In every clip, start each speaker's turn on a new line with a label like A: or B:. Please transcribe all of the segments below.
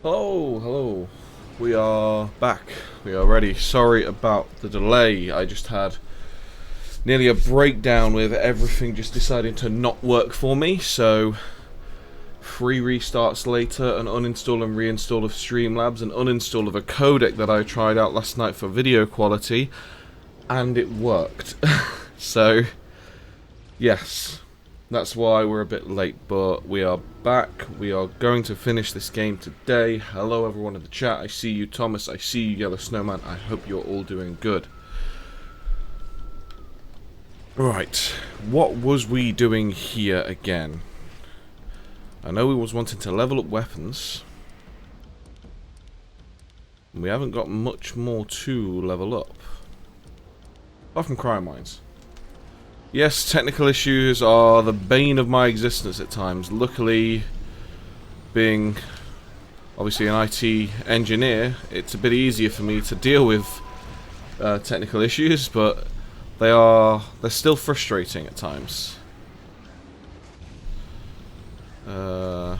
A: Hello, hello. We are back. We are ready. Sorry about the delay. I just had nearly a breakdown with everything just deciding to not work for me. So, 3 restarts later, an uninstall and reinstall of Streamlabs, an uninstall of a codec that I tried out last night for video quality, and it worked. So, yes. That's why we're a bit late, but we are back. We are going to finish this game today. Hello everyone in the chat. I see you, Thomas. I see you, Yellow Snowman. I hope you're all doing good. Right. What was we doing here again? I know we was wanting to level up weapons. We haven't got much more to level up. Apart from cryo mines. Yes, technical issues are the bane of my existence at times. Luckily, being obviously an IT engineer, it's a bit easier for me to deal with technical issues, but they're still frustrating at times. I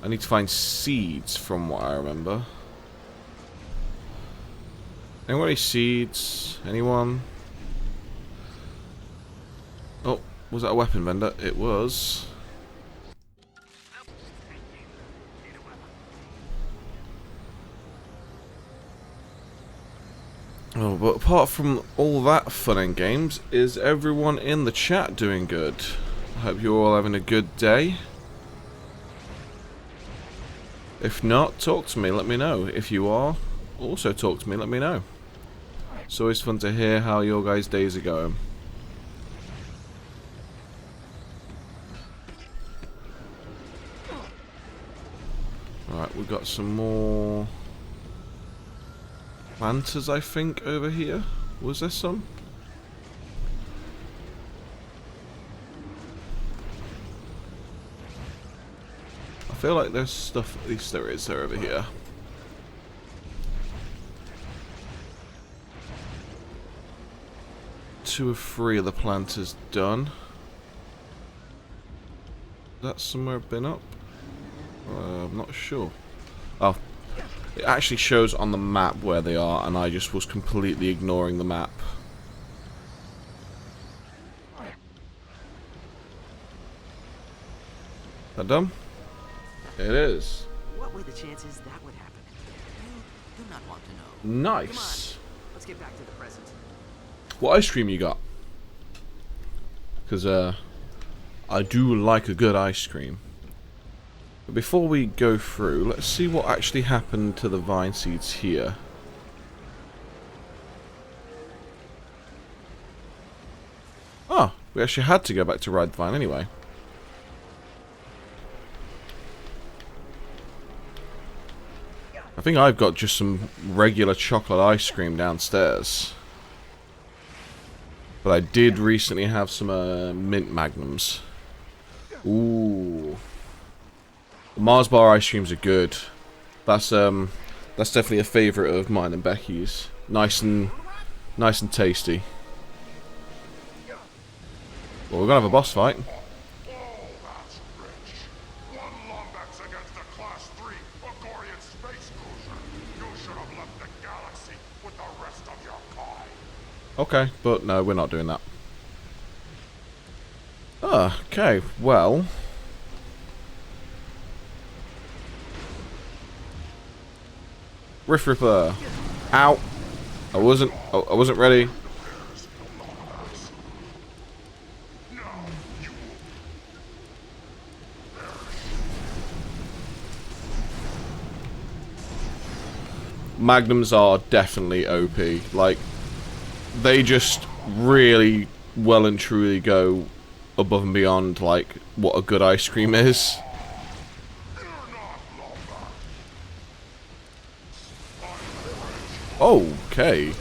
A: need to find seeds from what I remember. Anyone any seeds? Anyone? Oh, was that a weapon vendor? It was. Oh, but apart from all that fun and games, is everyone in the chat doing good? I hope you're all having a good day. If not, talk to me, let me know. If you are, also talk to me, let me know. It's always fun to hear how your guys' days are going. Alright, we've got some more planters, I think, over here. Was there some? I feel like there's stuff, at least there is, over here. Two or three of the planters done. That's somewhere been up? I'm not sure. Oh, it actually shows on the map where they are, and I just was completely ignoring the map. That done? It is.
B: What were the chances that would happen? You do not want to know.
A: Nice.
B: Come on, let's get back to the present.
A: What ice cream you got? Because I do like a good ice cream. But before we go through, let's see what actually happened to the vine seeds here. Oh, we actually had to go back to Red Vine anyway. I think I've got just some regular chocolate ice cream downstairs. But I did recently have some mint magnums. Ooh. The Mars bar ice creams are good. That's definitely a favourite of mine and Becky's. Nice and tasty. Well, we're gonna have a boss fight. Okay, but no, we're not doing that. Okay, well. Riff Ripper. Ow. I wasn't ready. Magnums are definitely OP. Like, they just really well and truly go above and beyond, like, what a good ice cream is. Okay.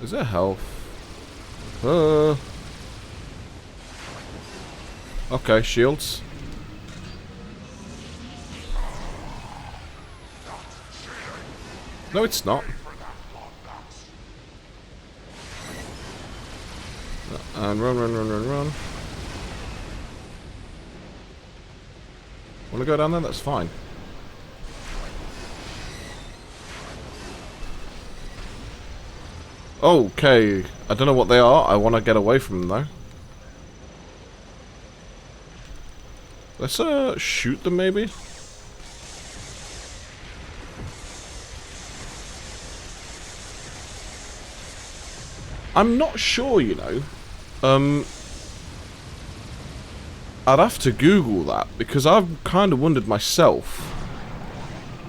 A: Is there health? Okay, shields. No, it's not. And run, run, run, run, run. Want to go down there? That's fine. Okay. I don't know what they are. I want to get away from them, though. Let's, shoot them, maybe? I'm not sure, you know. I'd have to Google that, because I've kind of wondered myself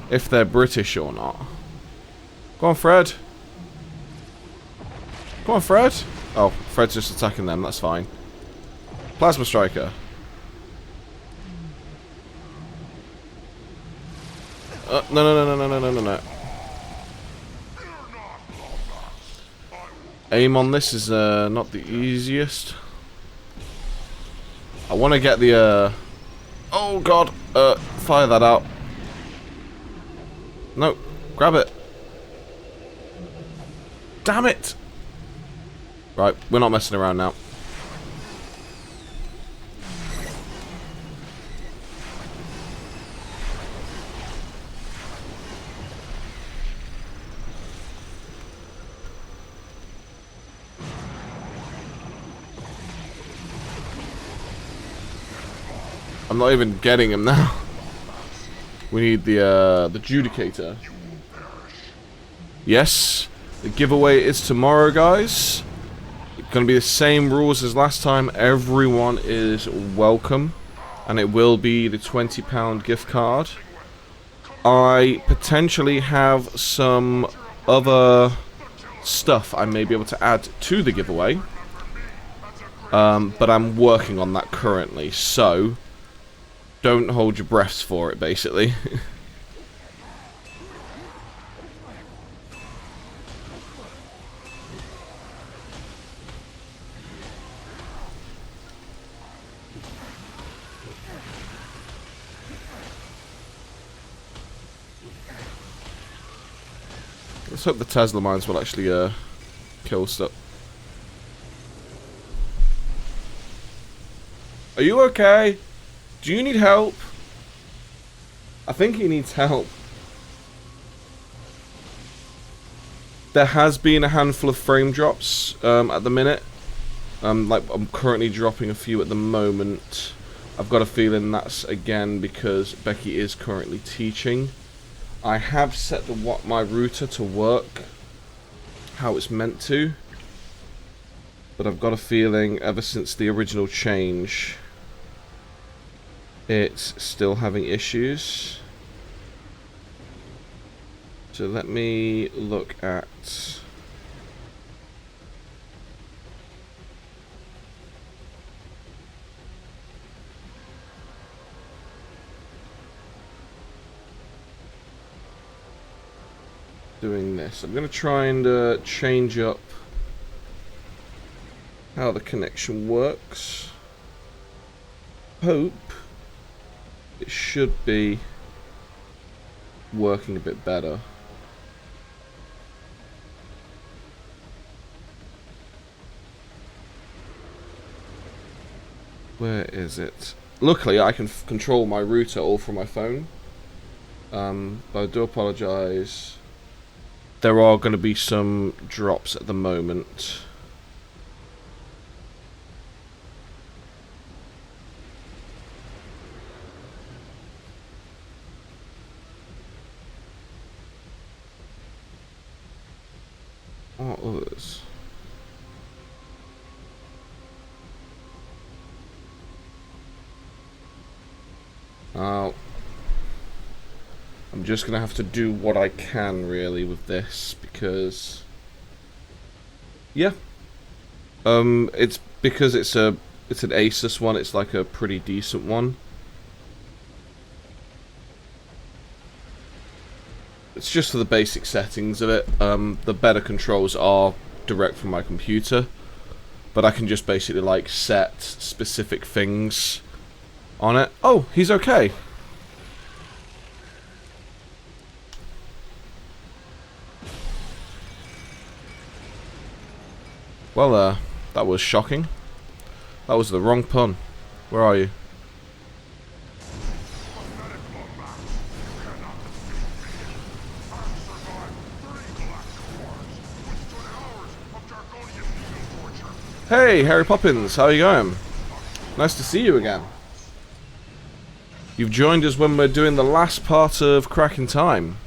A: if they're British or not. Go on, Fred. Go on, Fred. Oh, Fred's just attacking them, that's fine. Plasma Striker. No. Aim on this is not the easiest. I want to get the oh god, fire that out. No, grab it. Damn it! Right, we're not messing around now. I'm not even getting him now. We need the Judicator. Yes, the giveaway is tomorrow, guys. It's going to be the same rules as last time. Everyone is welcome. And it will be the £20 gift card. I potentially have some other stuff I may be able to add to the giveaway. But I'm working on that currently, so don't hold your breaths for it, basically. Let's hope the Tesla mines will actually kill stuff. Are you okay? Do you need help? I think he needs help. There has been a handful of frame drops at the minute. Like I'm currently dropping a few at the moment. I've got a feeling that's again because Becky is currently teaching. I have set my router to work how it's meant to, but I've got a feeling ever since the original change, it's still having issues. So let me look at doing this. I'm going to try and change up how the connection works. Hope it should be working a bit better. Where is it? Luckily, I can control my router all from my phone. But I do apologise. There are going to be some drops at the moment. What others? Oh. I'm just gonna have to do what I can really with this because yeah. It's because it's an Asus one, it's like a pretty decent one. It's just for the basic settings of it. The better controls are direct from my computer, but I can just basically like set specific things on it. Oh, he's okay. Well, that was shocking. That was the wrong pun. Where are you? Hey, Harry Poppins, how are you going? Nice to see you again. You've joined us when we're doing the last part of Crack in Time.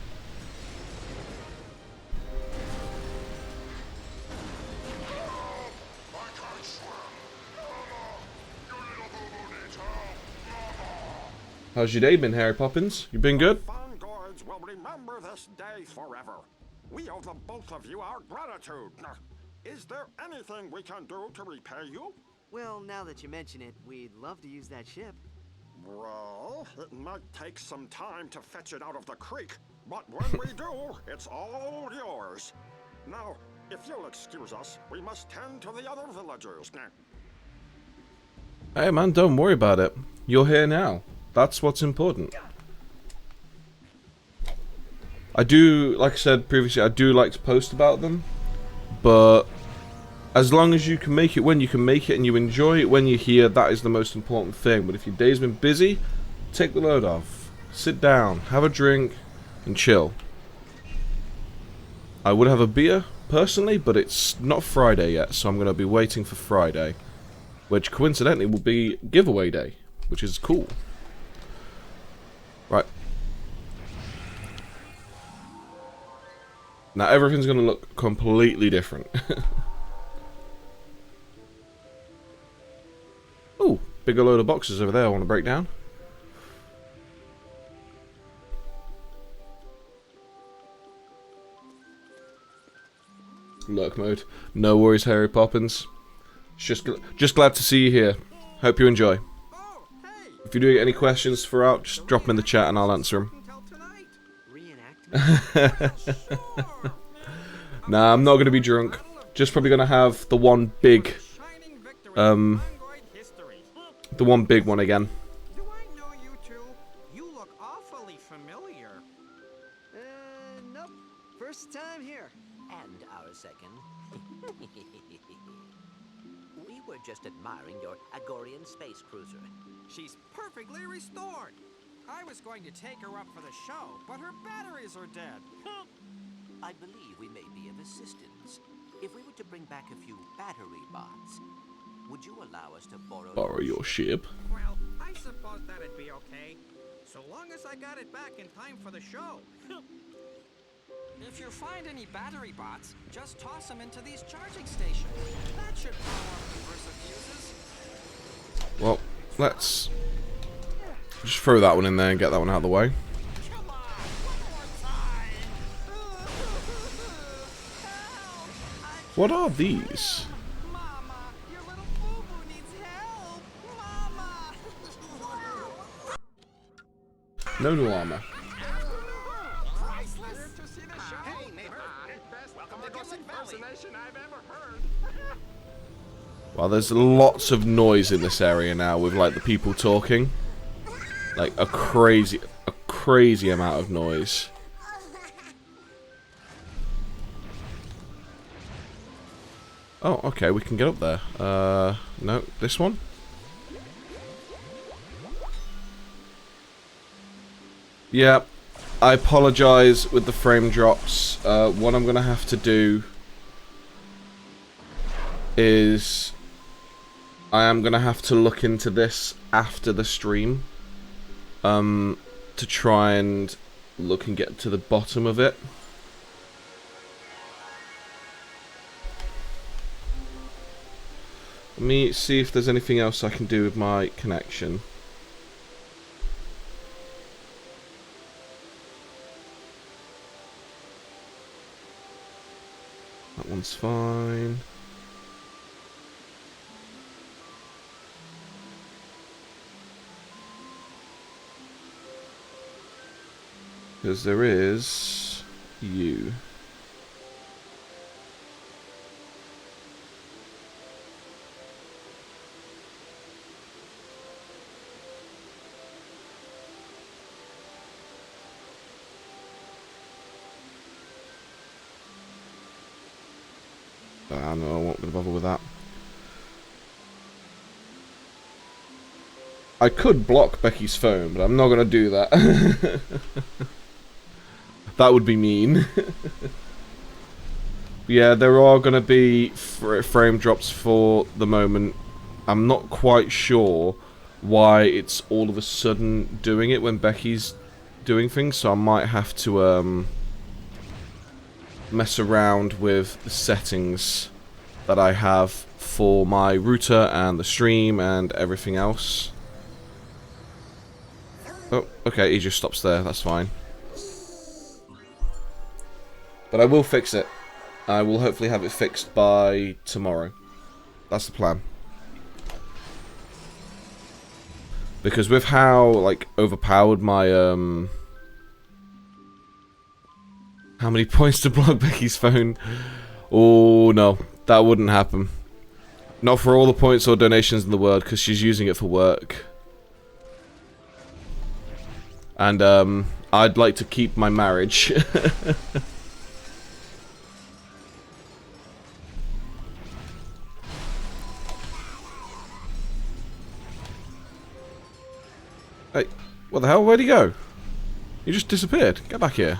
A: How's your day been, Harry Poppins? You been good?
C: Vanguards will remember this day forever. We owe the both of you our gratitude. Is there anything we can do to repay you?
B: Well, now that you mention it, we'd love to use that ship.
C: Well, it might take some time to fetch it out of the creek, but when we do, it's all yours. Now, if you'll excuse us, we must tend to the other villagers.
A: Hey man, don't worry about it. You're here now. That's what's important. I do, like I said previously, I do like to post about them, but as long as you can make it when you can make it and you enjoy it when you're here, that is the most important thing. But if your day's been busy, take the load off. Sit down, have a drink, and chill. I would have a beer, personally, but it's not Friday yet, so I'm going to be waiting for Friday. Which, coincidentally, will be giveaway day, which is cool. Right. Now everything's going to look completely different. Oh, bigger load of boxes over there I want to break down. Lurk mode. No worries, Harry Poppins. Just glad to see you here. Hope you enjoy. If you do get any questions throughout, just drop them in the chat and I'll answer them. Nah, I'm not going to be drunk. Just probably going to have the one big, the one big one again.
D: Do I know you two? You look awfully familiar.
B: Nope. First time here.
E: And our second. We were just admiring your Agorian space cruiser.
D: She's perfectly restored. I was going to take her up for the show, but her batteries are dead.
E: I believe we may be of assistance. If we were to bring back a few battery bots, would you allow us to borrow
A: your ship?
D: Well, I suppose that'd be okay. So long as I got it back in time for the show. If you find any battery bots, just toss them into these charging stations. That should power up the Versa fuses.
A: Well, let's just throw that one in there and get that one out of the way.
D: Come on, one more time. Help!
A: What are these?
D: Mama, your little boo-boo needs help. Mama.
A: No new armor.
D: Priceless. To see the show.
C: Hey, neighbor. Best impersonation I've ever heard.
A: Well, there's lots of noise in this area now with like the people talking. Like a crazy amount of noise. Oh, okay, we can get up there. No, this one? Yeah, I apologize with the frame drops. What I'm gonna have to do is I am gonna have to look into this after the stream, to try and look and get to the bottom of it. Let me see if there's anything else I can do with my connection. That one's fine. Because there is you. No, I won't bother with that. I could block Becky's phone, but I'm not gonna do that. That would be mean. Yeah, there are gonna be frame drops for the moment. I'm not quite sure why it's all of a sudden doing it when Becky's doing things, so I might have to mess around with the settings that I have for my router and the stream and everything else. Oh, okay, he just stops there, that's fine. But I will fix it. I will hopefully have it fixed by tomorrow. That's the plan. Because with how, like, overpowered my, how many points to block Becky's phone? Oh, no. That wouldn't happen. Not for all the points or donations in the world, because she's using it for work. And, I'd like to keep my marriage. Hey, what the hell? Where'd he go? He just disappeared. Get back here.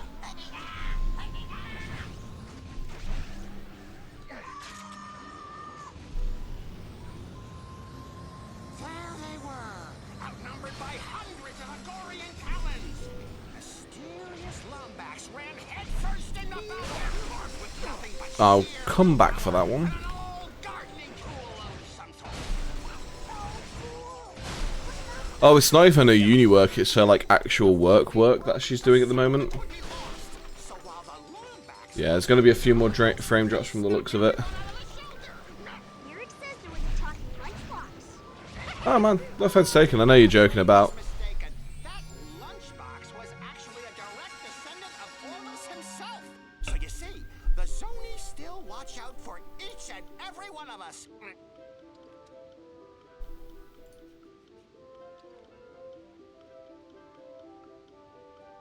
A: I'll come back for that one. Oh, it's not even her uni work, it's her, like, actual work that she's doing at the moment. Yeah, there's going to be a few more frame drops from the looks of it. Oh man, no offense taken, I know you're joking about.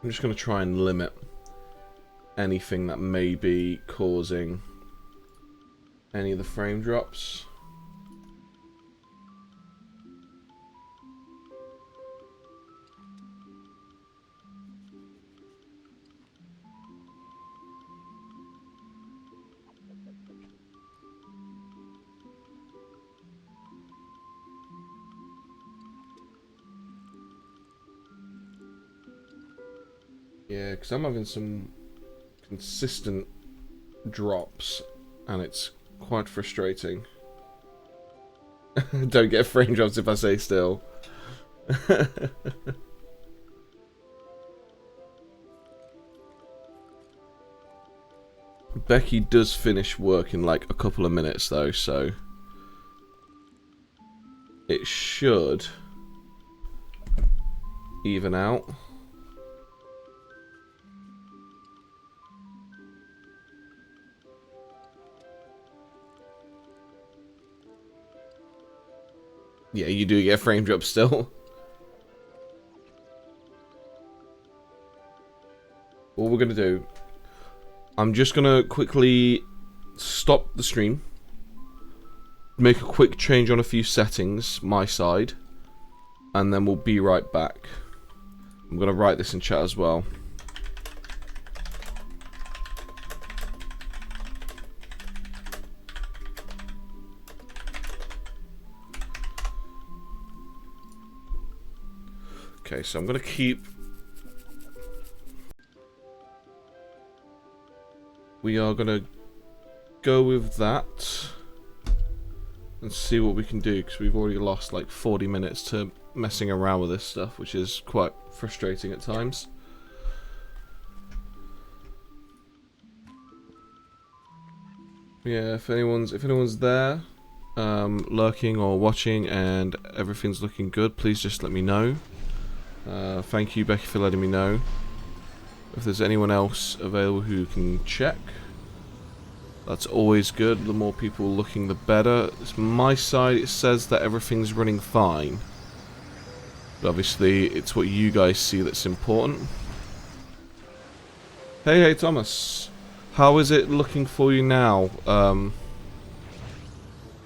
A: I'm just going to try and limit anything that may be causing any of the frame drops. Yeah, because I'm having some consistent drops, and it's quite frustrating. Don't get frame drops if I say still. Becky does finish work in like a couple of minutes though, so it should even out. Yeah, you do get frame drops still. What we're gonna do, I'm just gonna quickly stop the stream, make a quick change on a few settings, my side, and then we'll be right back. I'm gonna write this in chat as well. Okay, so I'm gonna keep. We are gonna go with that and see what we can do, because we've already lost like 40 minutes to messing around with this stuff, which is quite frustrating at times. Yeah, if anyone's there, lurking or watching and everything's looking good, please just let me know. Thank you, Becky, for letting me know. If there's anyone else available who can check, that's always good. The more people looking, the better. It's my side, it says that everything's running fine. But obviously, it's what you guys see that's important. Hey, Thomas. How is it looking for you now?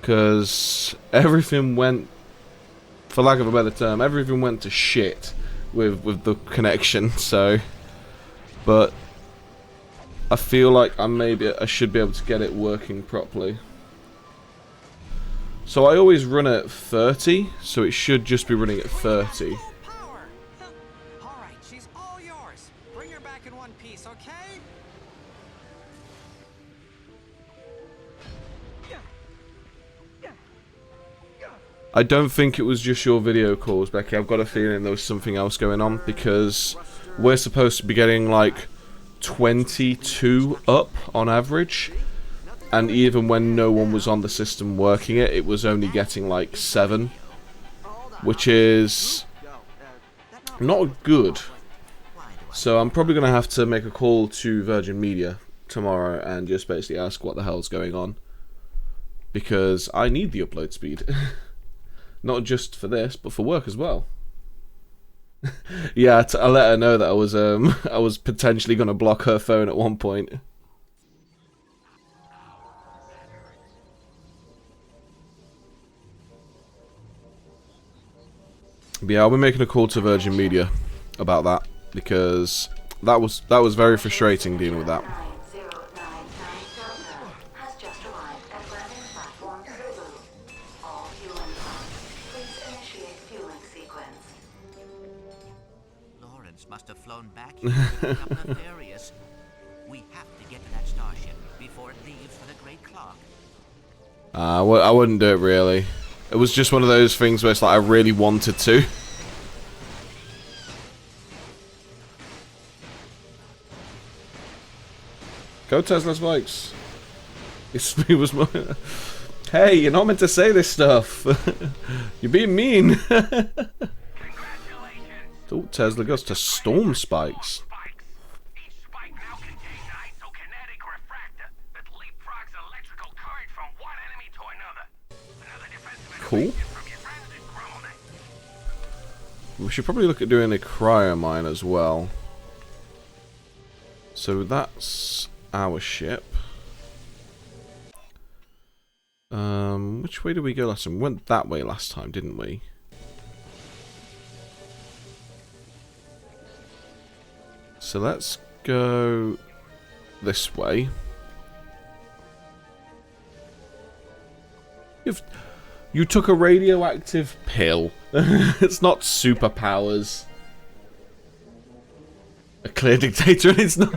A: Because everything went for lack of a better term. Everything went to shit with the connection, so... But I feel like I should be able to get it working properly. So I always run at 30, so it should just be running at 30.
D: Power. All right, she's all yours. Bring her back in one piece, okay?
A: I don't think it was just your video calls, Becky. I've got a feeling there was something else going on, because we're supposed to be getting like 22 up on average, and even when no one was on the system working it, it was only getting like 7, which is not good. So I'm probably going to have to make a call to Virgin Media tomorrow and just basically ask what the hell's going on, because I need the upload speed. Not just for this, but for work as well. Yeah, I let her know that I was potentially going to block her phone at one point. But yeah, I'll be making a call to Virgin Media about that, because that was very frustrating dealing with that.
E: Must have flown back here to become nefarious. We have to get to that starship before it leaves for the Great Clock.
A: I wouldn't do it, really. It was just one of those things where it's like I really wanted to. Go Tesla spikes. It was my... Hey, you're not meant to say this stuff. You're being mean. Oh, Tesla goes to storm spikes.
F: Each spike now contains an isokinetic refractor that leapfrogs electrical current from one enemy to another. Another defensive
A: Cool.
F: from your friends in Grummelneck.
A: We should probably look at doing a cryo mine as well. So that's our ship. Which way did we go last time? We went that way last time, didn't we? So let's go this way. You took a radioactive pill. It's not superpowers. A clear dictator, and it's not.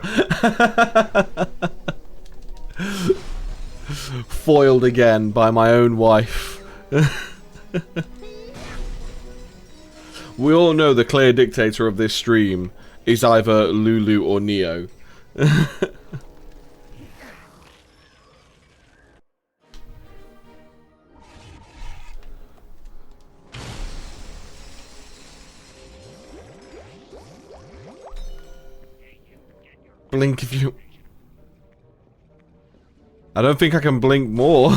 A: Foiled again by my own wife. We all know the clear dictator of this stream is either Lulu or Neo. Blink if you... I don't think I can blink more.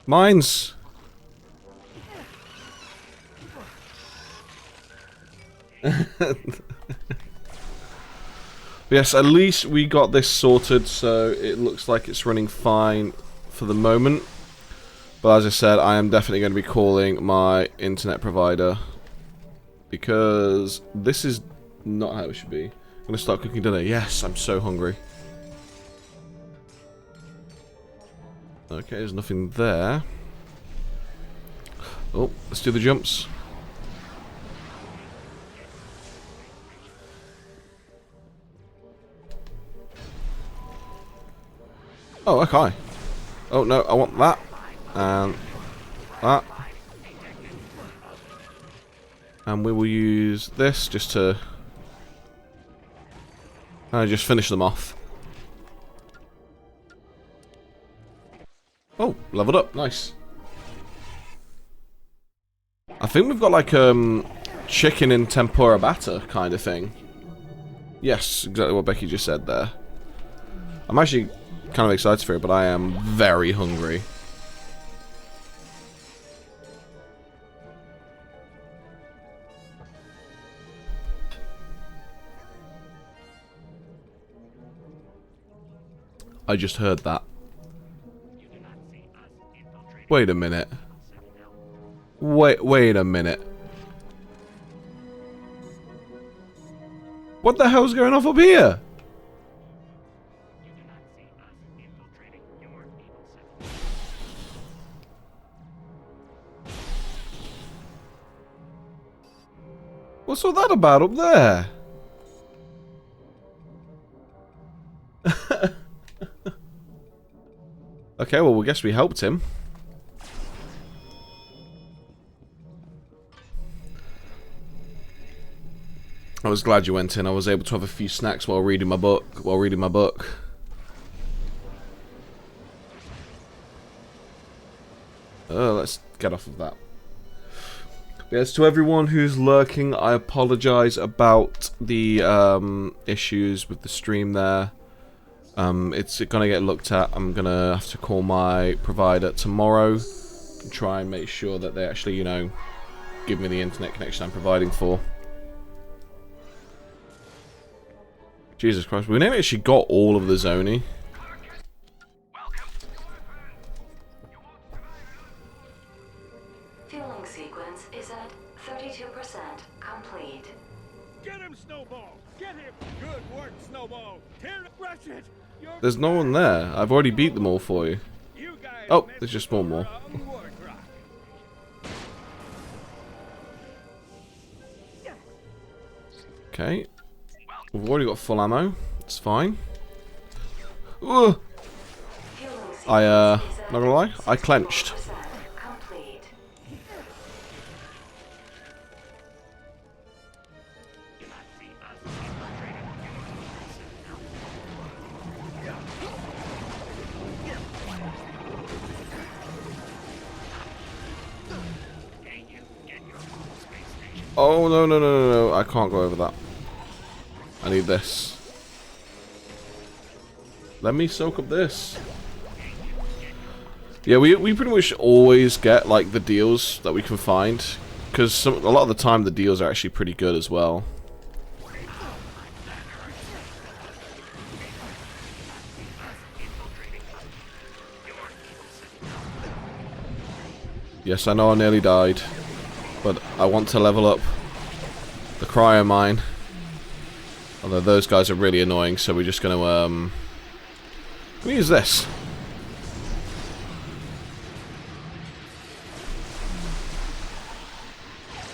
A: Mines. Yes, at least we got this sorted, so it looks like it's running fine for the moment. But as I said, I am definitely going to be calling my internet provider, because this is not how it should be. I'm going to start cooking dinner. Yes, I'm so hungry. Okay, there's nothing there. Oh, let's do the jumps. Oh, okay. Oh, no, I want that. And that. And we will use this just to... just finish them off. Oh, leveled up. Nice. I think we've got like chicken in tempura batter kind of thing. Yes, exactly what Becky just said there. I'm actually kind of excited for it, but I am very hungry. I just heard that. Wait a minute. Wait a minute. What the hell's going off up here? What's all that about up there? Okay, well, we guess we helped him. I was glad you went in. I was able to have a few snacks while reading my book. Let's get off of that. Yes, to everyone who's lurking, I apologize about the issues with the stream there. It's gonna get looked at. I'm gonna have to call my provider tomorrow and try and make sure that they actually, you know, give me the internet connection I'm providing for. Jesus Christ, we never actually got all of the Zoni.
G: Fueling sequence is at 32% complete.
H: Get him, Snowball! Get him! Good work, Snowball! Tear it, Ratchet!
A: There's no one there. I've already beat them all for you. Oh, there's just one more. Okay. We've already got full ammo. It's fine. Ugh. Not gonna lie, I clenched. Oh, no, I can't go over that. I need this. Let me soak up this. Yeah, we pretty much always get, like, the deals that we can find. Because a lot of the time the deals are actually pretty good as well. Yes, I know I nearly died. But I want to level up the cryo mine. Although those guys are really annoying, so we're just going to let me use this.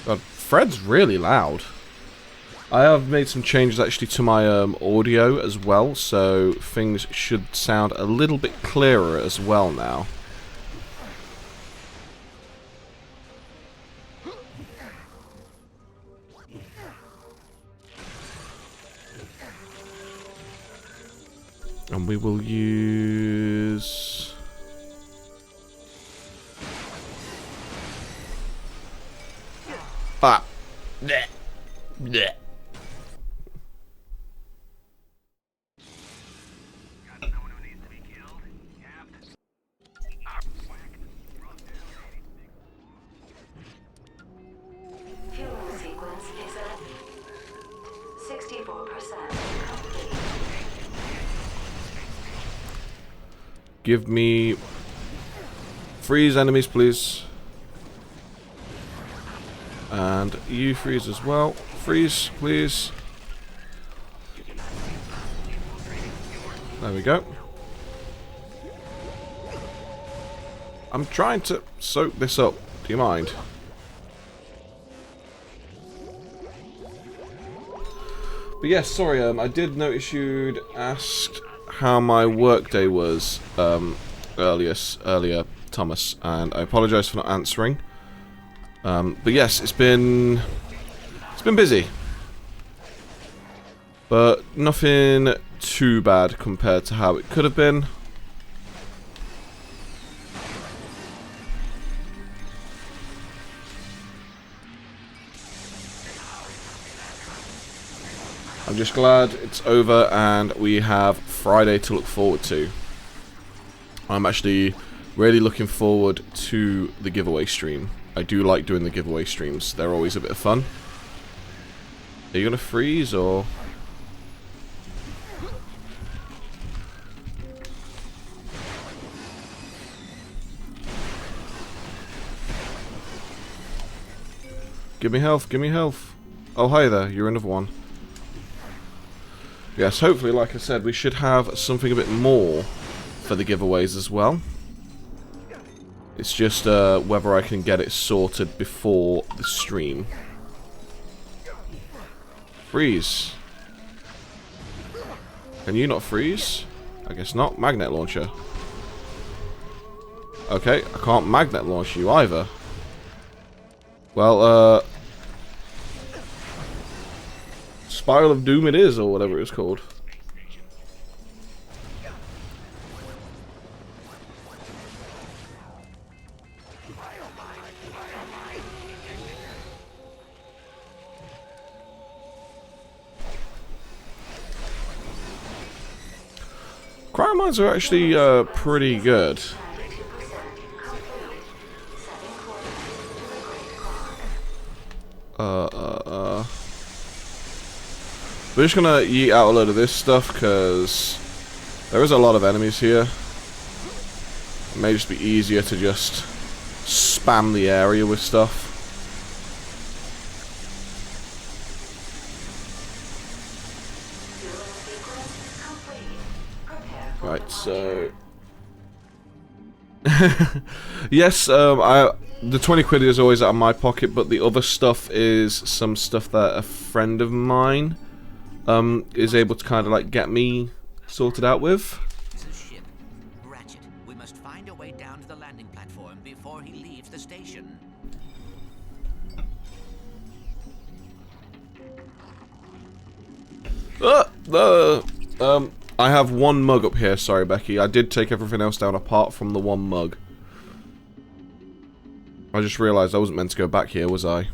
A: God, Fred's really loud. I have made some changes actually to my audio as well, so things should sound a little bit clearer as well now. And we will use... Ah! Blech. Blech.
G: Fueling sequence is at 64% complete.
A: Give me... freeze enemies, please. And you freeze as well. Freeze, please. There we go. I'm trying to soak this up. Do you mind? But yes, sorry, I did notice you'd asked how my workday was earlier, Thomas, and I apologise for not answering. But yes, it's been busy, but nothing too bad compared to how it could have been. I'm just glad it's over and we have Friday to look forward to. I'm actually really looking forward to the giveaway stream. I do like doing the giveaway streams. They're always a bit of fun. Are you gonna freeze or... Give me health, give me health. Oh, hi there, you're another one. Yes, hopefully, like I said, we should have something a bit more for the giveaways as well. It's just whether I can get it sorted before the stream. Freeze. Can you not freeze? I guess not. Magnet launcher. Okay, I can't magnet launch you either. Well, Spiral of Doom it is, or whatever it's called. Cryo mines are actually pretty good. We're just gonna yeet out a load of this stuff because there is a lot of enemies here. It may just be easier to just spam the area with stuff. Right, so yes, the 20 quid is always out of my pocket, but the other stuff is some stuff that a friend of mine is able to kind of like get me sorted out with.
E: It's a ship. Ratchet, we must find a way down to the landing platform before he leaves the station.
A: I have one mug up here, sorry Becky. I did take everything else down apart from the one mug. I just realised I wasn't meant to go back here, was I?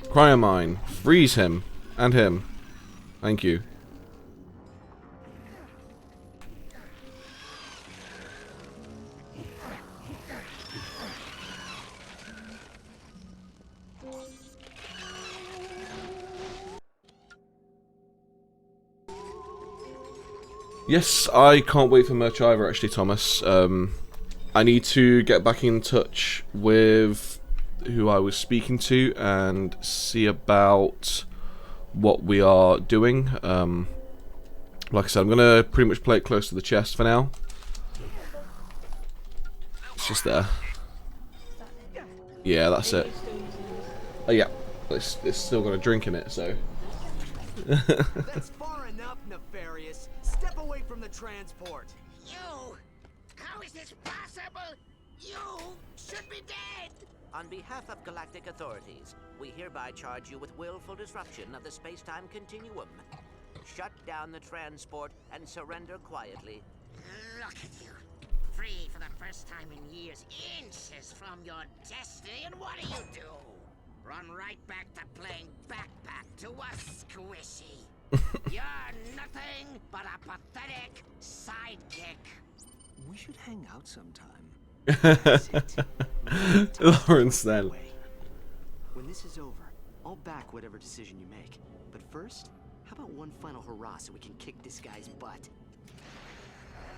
A: Cryomine. Freeze him. And him. Thank you. Yes, I can't wait for merch either, actually, Thomas. I need to get back in touch with who I was speaking to and see about what we are doing. Like I said, I'm going to pretty much play it close to the chest for now. It's just there. Yeah, that's it. Oh yeah, it's still got a drink in it, so...
I: That's far enough, Nefarious. Step away from the transport.
F: You! How is this possible? You should be dead!
E: On behalf of galactic authorities, we hereby charge you with willful disruption of the space-time continuum. Shut down the transport and surrender quietly.
F: Look at you. Free for the first time in years, inches from your destiny, and what do? Run right back to playing backpack to us, Squishy. You're nothing but a pathetic sidekick.
I: We should hang out sometime.
A: Lawrence then.
I: When this is over, I'll back whatever decision you make. But first, how about one final hurrah so we can kick this guy's butt?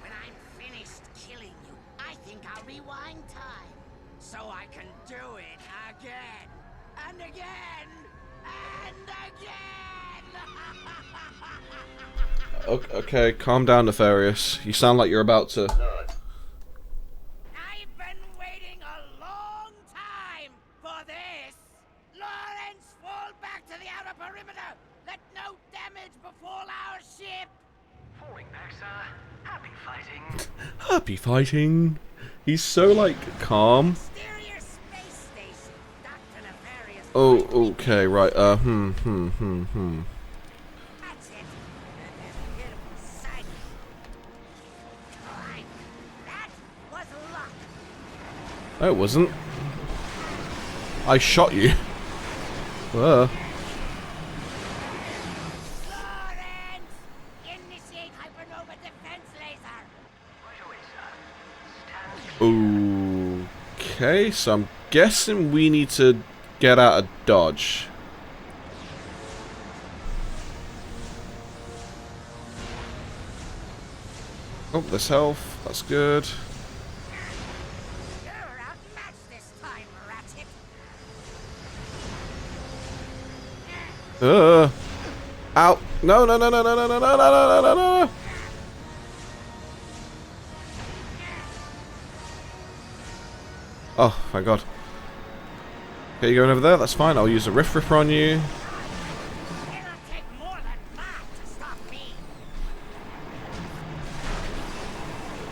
F: When I'm finished killing you, I think I'll rewind time. So I can do it again. And again. And again.
A: Okay, calm down, Nefarious. You sound like you're about to...
F: I've been waiting a long time for this. Lawrence, fall back to the outer perimeter. Let no damage befall our ship.
J: Falling back, sir. Happy fighting.
A: Happy fighting. He's so, like, calm.
F: Exterior space station. Dr. Nefarious.
A: Oh, okay, right,
F: That's it. And this beautiful sight. Alright. That was luck.
A: No, it wasn't. I shot you.
F: Lawrence! Initiate hypernova defense laser.
J: Right away, sir. Stand.
A: Okay, so I'm guessing we need to get out of dodge. Oh, there's health. That's good.
F: You're outmatched this time, Ratchet.
A: Ow. No, no, no, no, no, no, no, no, no, no, no, no. Oh, my God. Okay, you going over there? That's fine. I'll use a Rift Ripper on you.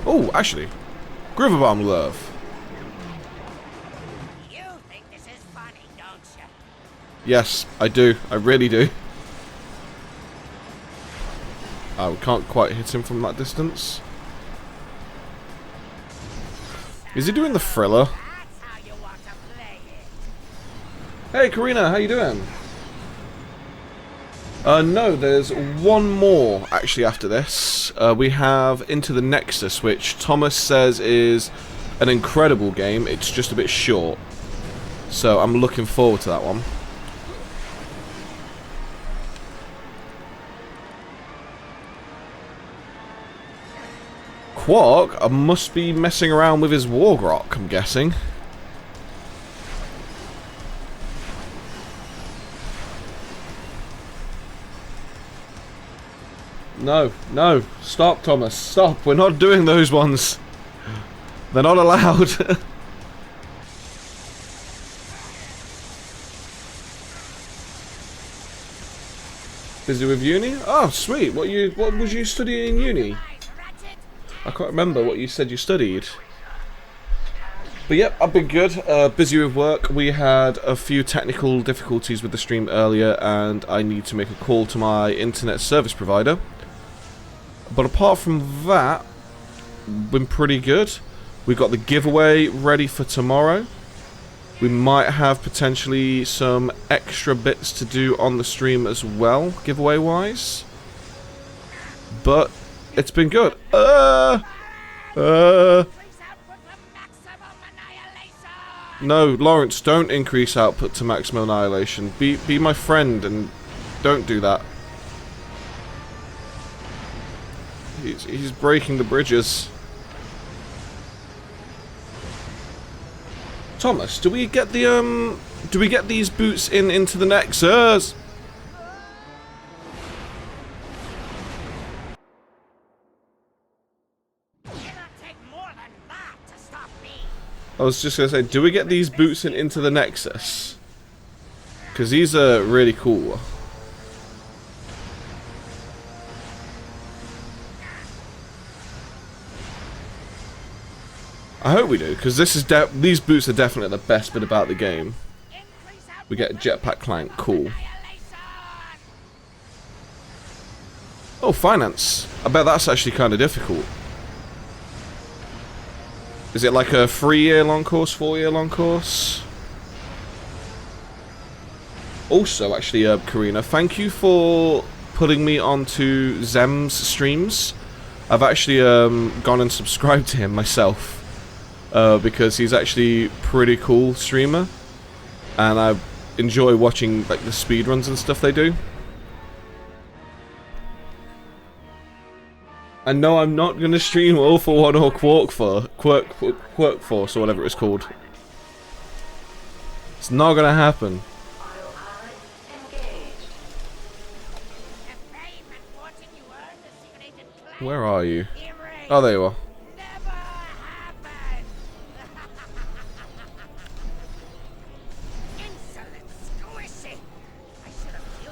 A: Oh, actually. Groove Bomb Love.
F: You think this is funny, don't you?
A: Yes, I do. I really do. Oh, we can't quite hit him from that distance. Is he doing the thriller?
F: That's how you want to play it.
A: Hey, Karina, how you doing? No, there's one more actually after this. We have Into the Nexus, which Thomas says is an incredible game. It's just a bit short. So I'm looking forward to that one. Quark must be messing around with his Wargrok, I'm guessing. No, no, stop, Thomas, stop. We're not doing those ones. They're not allowed. Busy with uni? Oh, sweet. What was you studying in uni? I can't remember what you said you studied. But yep, I've been good. Busy with work. We had a few technical difficulties with the stream earlier, and I need to make a call to my internet service provider. But apart from that, been pretty good. We've got the giveaway ready for tomorrow. We might have potentially some extra bits to do on the stream as well, giveaway-wise. But it's been good. No, Lawrence, don't increase output to maximum annihilation. Be my friend and don't do that. He's breaking the bridges. Thomas, do we get these boots into the Nexus? I was just gonna say, do we get these boots into the Nexus? Because these are really cool. I hope we do, because this is these boots are definitely the best bit about the game. We get a jetpack Clank, cool. Oh, finance. I bet that's actually kind of difficult. Is it like a 3-year-long course, 4-year-long course? Also, actually, Karina, thank you for putting me onto Zem's streams. I've actually gone and subscribed to him myself. Because he's actually pretty cool streamer, and I enjoy watching like the speedruns and stuff they do. And no, I'm not gonna stream All for One or Quirk Force or whatever it was called. It's not gonna happen. Where are you? Oh, there you are.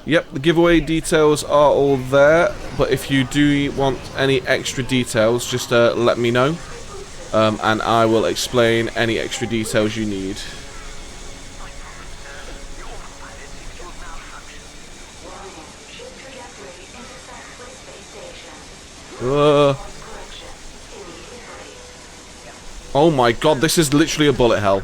A: Yep, the giveaway details are all there, but if you do want any extra details, just let me know, and I will explain any extra details you need. Oh my god, this is literally a bullet hell.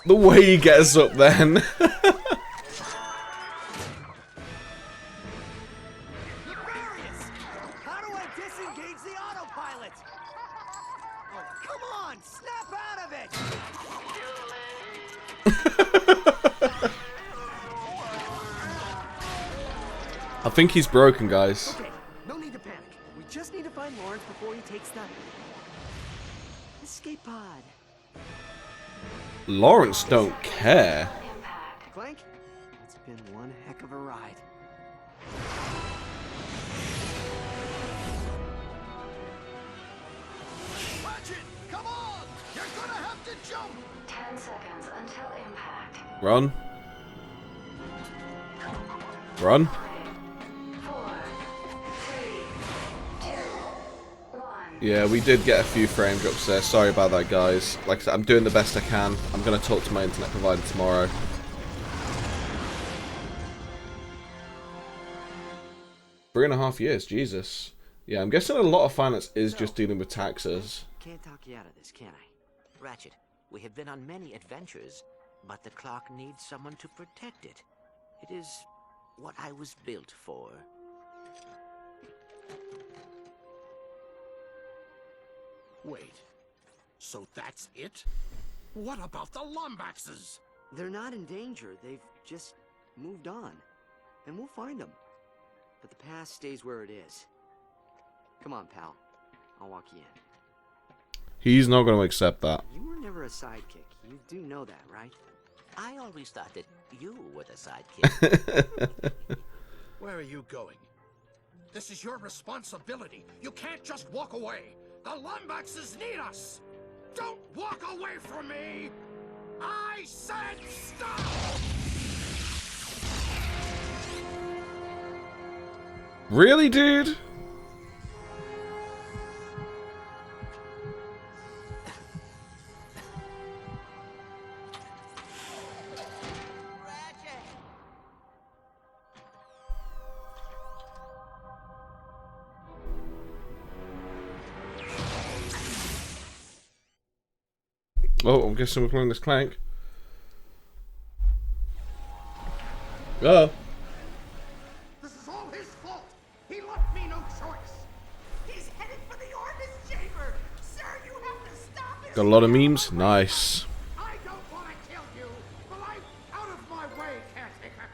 A: The way he gets up then.
I: How do I disengage the autopilot? Oh, come on, snap out of it!
A: I think he's broken, guys.
I: Okay, no need to panic. We just need to find Lawrence before he takes the escape pod.
A: Lawrence don't care.
I: Clank, it's been one heck of a ride.
H: Ratchet, come on! You're gonna have to jump!
G: 10 seconds until impact.
A: Run. Run.
G: 5, 4, 3, 2, 1.
A: Yeah, we did get a few frame drops there. Sorry about that, guys. Like I said, I'm doing the best I can. I'm going to talk to my internet provider tomorrow. Three and a half years, Jesus. Yeah, I'm guessing a lot of finance is just dealing with taxes.
I: Can't talk you out of this, can I?
E: Ratchet, we have been on many adventures, but the clock needs someone to protect it. It is what I was built for.
H: Wait, so that's it? What about the Lombaxes?
I: They're not in danger. They've just moved on. And we'll find them. But the past stays where it is. Come on, pal. I'll walk you in.
A: He's not going to accept that.
I: You were never a sidekick. You do know that, right?
E: I always thought that you were the sidekick.
H: Where are you going? This is your responsibility. You can't just walk away. The Lombaxes need us. Don't walk away from me. I said stop!
A: Really, dude? Oh, I'm guessing we're playing this Clank. Oh.
H: This is all his fault. He left me no choice.
F: He's headed for the Orbis chamber. Sir, you have to stop him.
A: Got a lot of memes. Nice.
H: I don't want to kill you, but I'm out of my way, caretaker.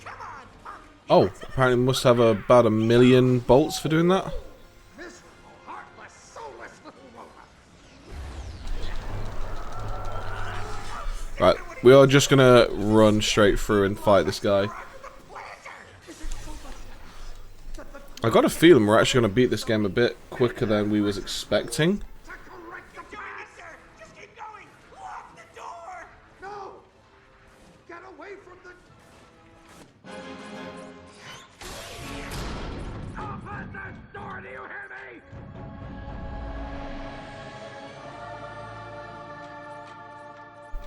F: Come on, punk.
A: Oh, apparently we must have about 1 million bolts for doing that.
H: Miserable, heartless, soulless little robot.
A: Right, we are just gonna run straight through and fight this guy. I got a feeling we're actually gonna beat this game a bit quicker than we was expecting.
F: Just keep going. Lock the door.
H: No! Get away from the... Open that door, do you hear me?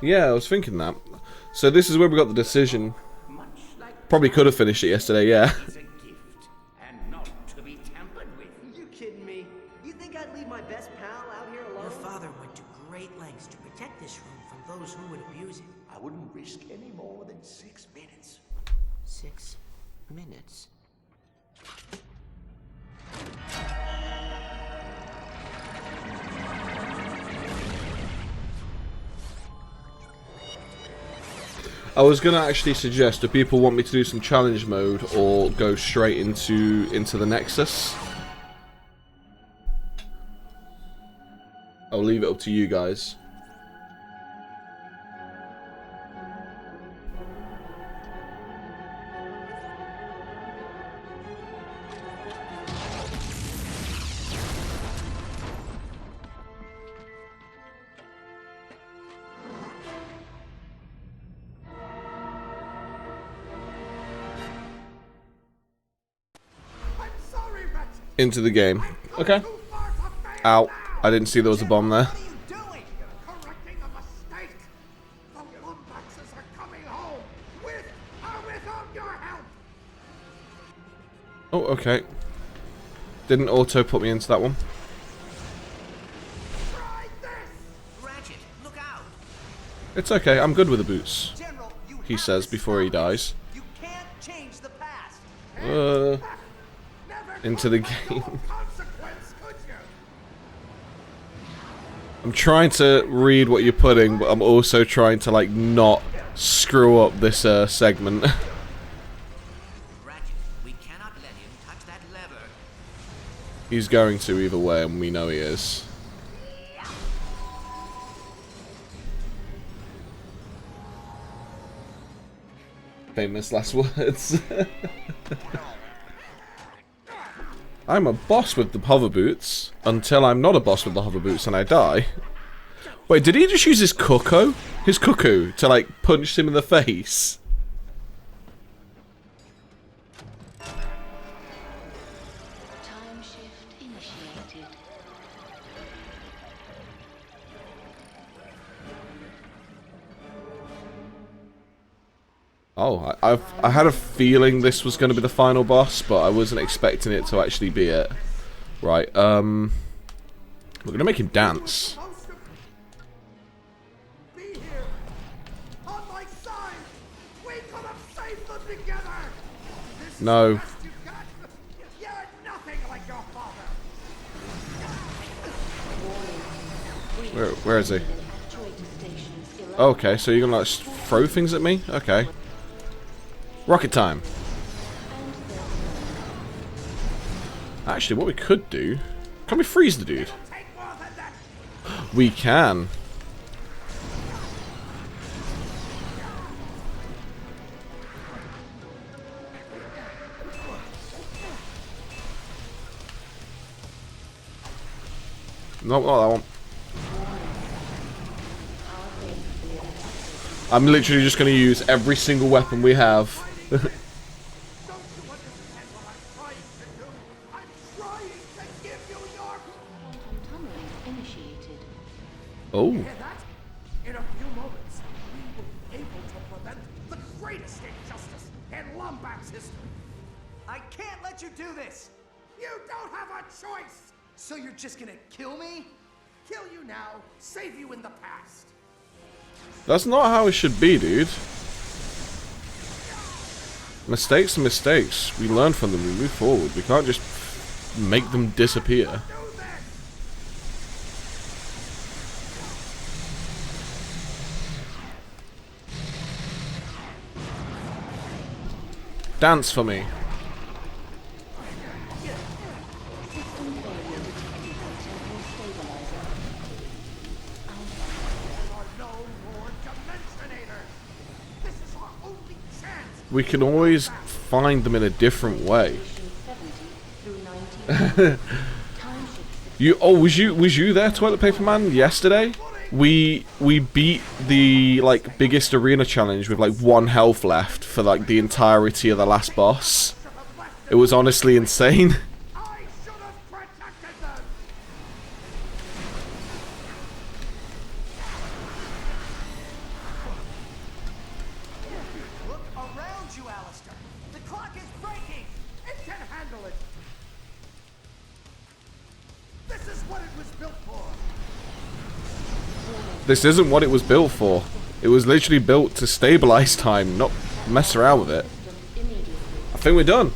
A: Yeah, I was thinking that. So this is where we got the decision. Probably could have finished it yesterday, yeah.
F: It's a gift and not to be tampered with.
I: You kidding me? You think I'd leave my best pal out here alone?
B: Your father went to great lengths to protect this room from those who would abuse it.
F: I wouldn't risk any more than 6 minutes.
E: 6 minutes.
A: I was gonna actually suggest, do people want me to do some challenge mode or go straight into the Nexus? I'll leave it up to you guys.
H: I'm sorry, Ratchet.
A: Into the game. Okay.
H: Too far to fail
A: Ow.
H: now.
A: I didn't see there was a bomb there.
H: What are you doing? Correcting a mistake. The Lombaxes are coming home. With or without your help.
A: Oh, okay. Didn't auto put me into that one.
H: Try this.
E: Ratchet, look out!
A: It's okay, I'm good with the boots.
I: General, you
A: He
I: have
A: says
I: to
A: before he
I: stop
A: dies.
I: this. You can't change the past.
H: Never
A: Into the
H: could let
A: game.
H: no consequence, could you?
A: I'm trying to read what you're putting, but I'm also trying to, like, not screw up this segment.
E: Ratchet, we cannot
A: He's going to either way, and we know he is. Famous last words. I'm a boss with the hover boots until I'm not a boss with the hover boots and I die. Wait, did he just use his cuckoo? His cuckoo to like punch him in the face?
G: Time shift initiated.
A: Oh, I had a feeling this was going to be the final boss, but I wasn't expecting it to actually be it. Right, we're going to make him dance.
H: Be here, on my side. We could have saved them together. This
A: No.
H: is the best you've got. You're nothing like your father.
A: Where is he? Okay, so you're going to like throw things at me? Okay. Rocket time. Actually, what we could do... Can we freeze the dude? We can. No, not that one. I'm literally just going to use every single weapon we have.
H: Don't you understand what I'm trying to do? I'm trying to give you your...
G: Tunneling initiated.
A: Oh.
H: Hear that? In a few moments, we will be able to prevent the greatest injustice in Lombax history.
I: I can't let you do this!
H: You don't have a choice!
I: So you're just gonna kill me?
H: Kill you now, save you in the past.
A: That's not how it should be, dude. Mistakes are mistakes. We learn from them, we move forward. We can't just make them disappear.
H: Do this!
A: Dance for me. We can always find them in a different way. Was you there, Toilet Paper Man, yesterday? We beat the like biggest arena challenge with like 1 health left for like the entirety of the last boss. It was honestly insane.
H: I should have protected them!
I: Look around you, Alistair. The clock is breaking.
H: It can handle it! This is what it was built for!
A: This isn't what it was built for. It was literally built to stabilize time, not mess around with it. I think we're done.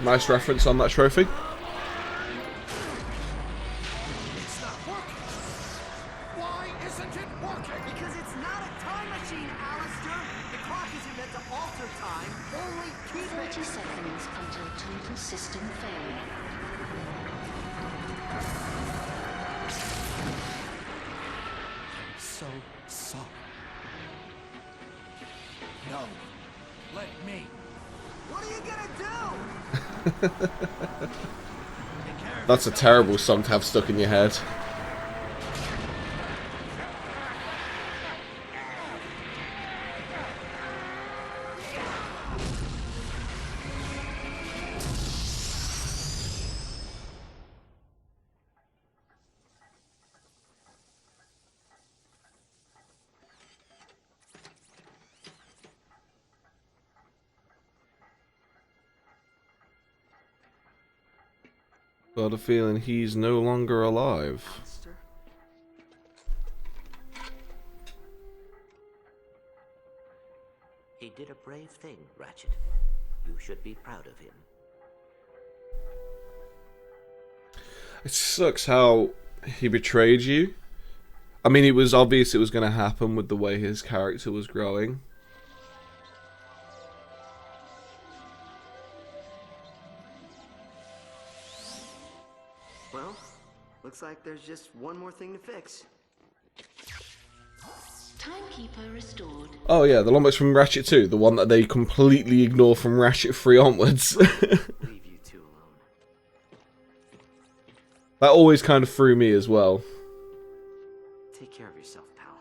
A: Nice reference on that trophy.
H: It's not working! Why isn't it working?
I: Because it's not a time machine, Alistair. The clock isn't meant to alter time, only keep it.
G: 30 seconds until total system failure.
H: So sorry. No. Let me.
I: What are you gonna do?
A: That's a terrible song to have stuck in your head. Got a feeling he's no longer alive.
I: Alistair?
E: He did a brave thing, Ratchet. You should be proud of him.
A: It sucks how he betrayed you. I mean, it was obvious it was going to happen with the way his character was growing.
I: Well, looks like there's just one more thing to fix.
G: Timekeeper restored.
A: Oh yeah, the Lombax from Ratchet 2, the one that they completely ignore from Ratchet 3 onwards.
I: Leave you two alone.
A: That always kind of threw me as well.
I: Take care of yourself, pal.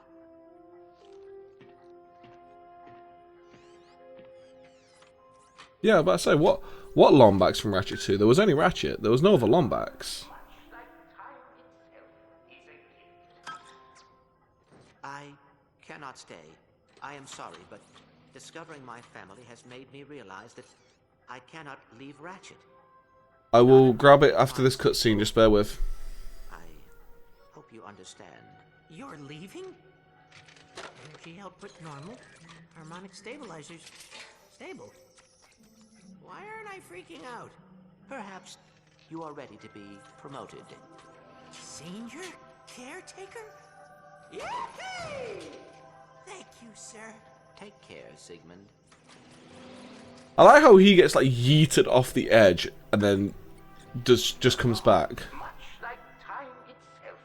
A: Yeah, but I say, what Lombax from Ratchet 2? There was only Ratchet. There was no other Lombax.
E: I cannot stay. I am sorry, but discovering my family has made me realize that I cannot leave Ratchet.
A: I will grab it after this cutscene, just bear with.
E: I hope you understand. You're leaving? Energy output normal. Harmonic stabilizers stable. Why aren't I freaking out? Perhaps you are ready to be promoted. Senior caretaker? Yay! Thank you, sir. Take care, Sigmund.
A: I like how he gets like yeeted off the edge and then just comes back.
J: Much like time itself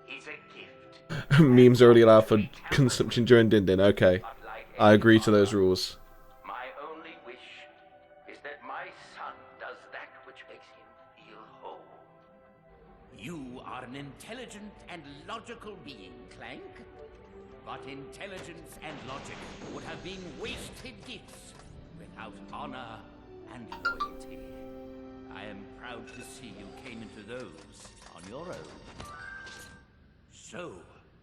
J: is a gift.
A: Memes are only allowed for consumption during Din Din. Okay, I agree to those rules.
J: My only wish is that my son does that which makes him feel whole.
F: You are an intelligent and logical being, Clank. But intelligence and logic would have been wasted gifts without honor and loyalty. I am proud to see you came into those on your own. So,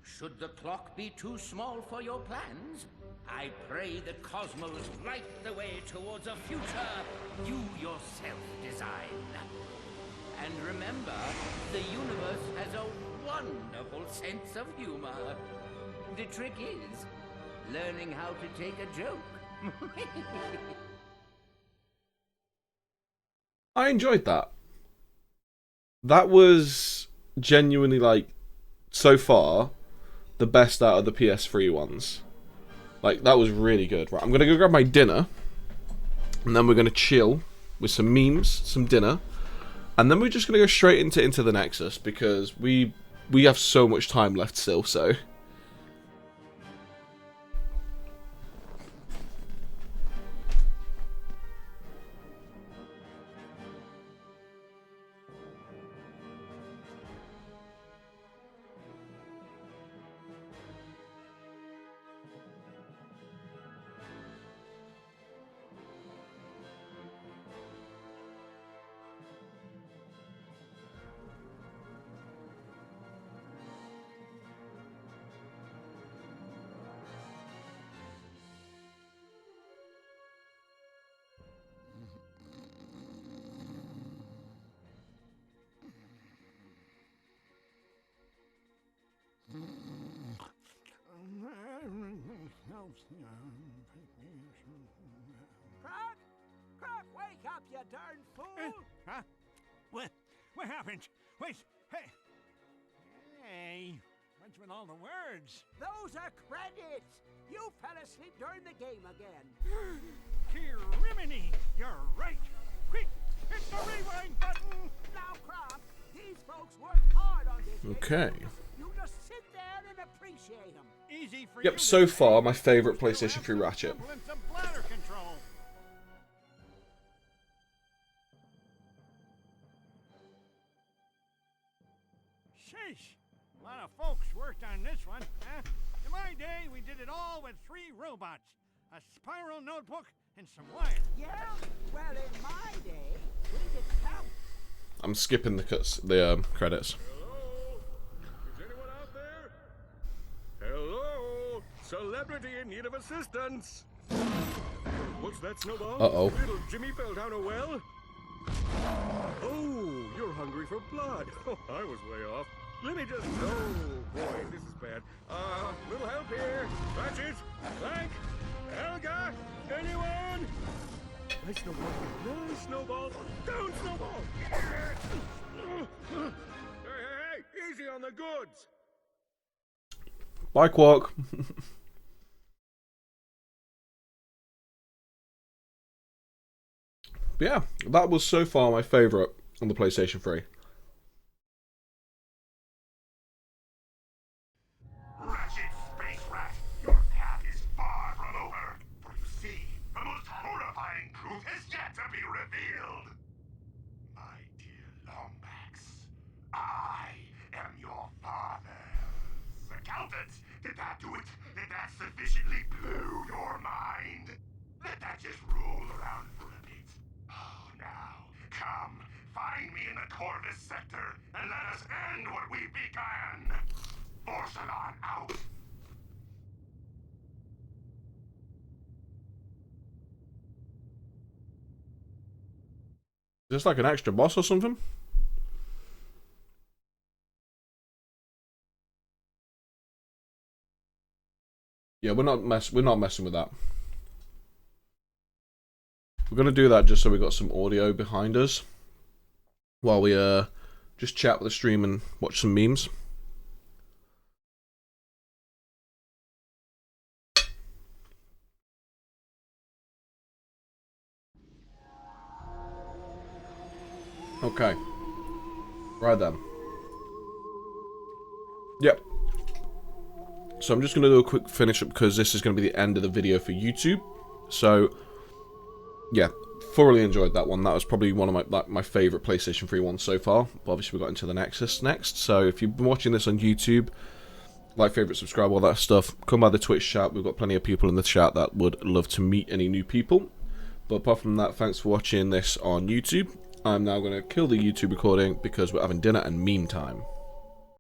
F: should the clock be too small for your plans, I pray the cosmos light the way towards a future you yourself design. And remember, the universe has a wonderful sense of humor. The trick is learning how to take a joke.
A: I enjoyed that. That was genuinely, like, so far, the best out of the PS3 ones. Like, that was really good. Right, I'm going to go grab my dinner, and then we're going to chill with some memes, some dinner, and then we're just going to go straight into the Nexus, because we have so much time left still, so...
F: Croc, wake up, you darn fool! Huh? What happened? Wait, hey! Hey, what's with all the words? Those are credits! You fell asleep during the game again. Kirimini, you're right. Quick, hit the rewind button! Now, Croc, these folks worked hard on this.
A: Okay.
F: You just sit there and appreciate them. Easy for
A: Yep, so far, my favourite PlayStation 3 Ratchet.
F: Bladder control. Sheesh, a lot of folks worked on this one, huh? In my day, we did it all with 3 robots, a spiral notebook, and some wire. Yeah? Well, in my day, we did count.
A: I'm skipping the credits.
K: Hello? Is anyone out there? Hello? Celebrity in need of assistance. What's that, Snowball?
A: Uh-oh.
K: Little Jimmy fell down a well? Oh, you're hungry for blood. Oh, I was way off. Let me just... Oh, boy, this is bad. Little help here. Ratchet, Clank, Helga, anyone? Nice Snowball. Nice Snowball. Down, Snowball. Hey, easy on the goods.
A: Bye, Quark. Yeah, that was so far my favourite on the PlayStation 3.
L: Ratchet, Space Rat, your path is far from over. For you see, the most horrifying truth is yet to be revealed. My dear Lombax, I am your father's accountant. Did that do it? Did that sufficiently blow your mind? Let that just roll around for a bit. Oh, now, come, find me in the Corvus sector, and let us end what we began. Porcelain out.
A: Is this like an extra boss or something? Yeah, we're not messing with that. We're gonna do that just so we got some audio behind us while we just chat with the stream and watch some memes. Okay. Right then. Yep. So I'm just going to do a quick finish up because this is going to be the end of the video for YouTube. So, yeah, thoroughly enjoyed that one. That was probably one of my favourite PlayStation 3 ones so far. But obviously we got into the Nexus next. So if you've been watching this on YouTube, like, favourite, subscribe, all that stuff, come by the Twitch chat. We've got plenty of people in the chat that would love to meet any new people. But apart from that, thanks for watching this on YouTube. I'm now going to kill the YouTube recording because we're having dinner and meme time.